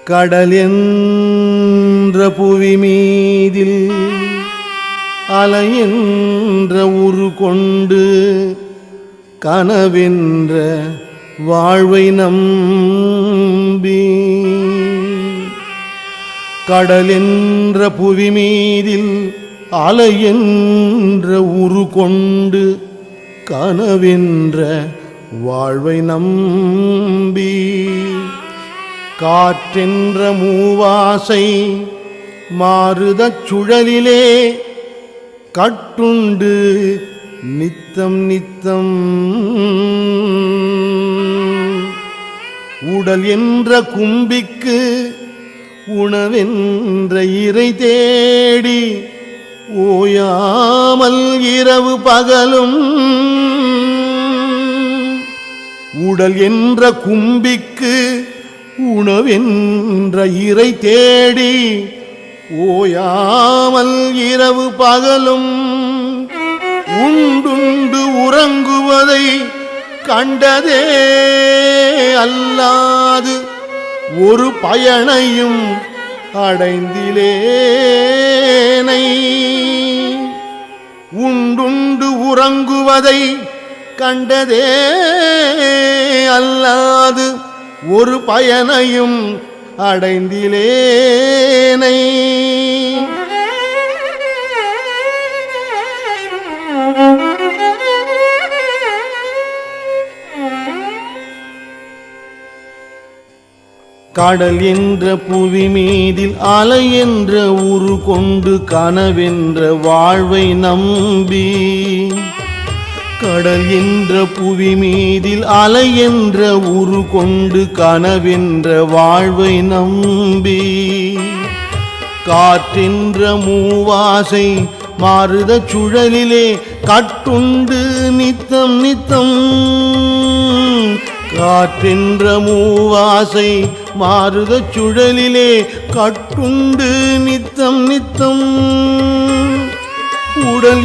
கடல் என்ற புவி மீதில் அலை என்ற உரு கொண்டு கனவென்ற வாழ்வை நம்பி கடல் என்ற புவி மீதில் அலை என்ற உரு கொண்டு கனவென்ற வாழ்வை நம்பி காற்றென்ற மூவாசை மாறுதச் சுழலிலே கட்டுண்டு நித்தம் நித்தம் உடல் என்ற கும்பிக்கு உணவென்ற இறை தேடி ஓயாமல் இரவு பகலும் உடல் என்ற கும்பிக்கு உணவென்ற இறை தேடி ஓயாமல் இரவு பகலும் உண்டுண்டு உறங்குவதை கண்டதே அல்லாது ஒரு பயனையும் அடைந்திலேனை உண்டுண்டு உறங்குவதை கண்டதே அல்லாது ஒரு பயனையும் அடைந்திலேனை கடல் என்ற புவி மீதில் அலை என்ற உரு கொண்டு கனவென்ற வாழ்வை நம்பி கடல் என்ற புவி மீதில் அலை என்ற உரு கொண்டு கனவென்ற வாழ்வை நம்பி காற்றென்ற மூவாசை மாறுதச் சுழலிலே கட்டுண்டு நித்தம் நித்தம் காற்றென்ற மூவாசை மாறுதச் சுழலிலே கட்டுண்டு நித்தம் நித்தம் உடல்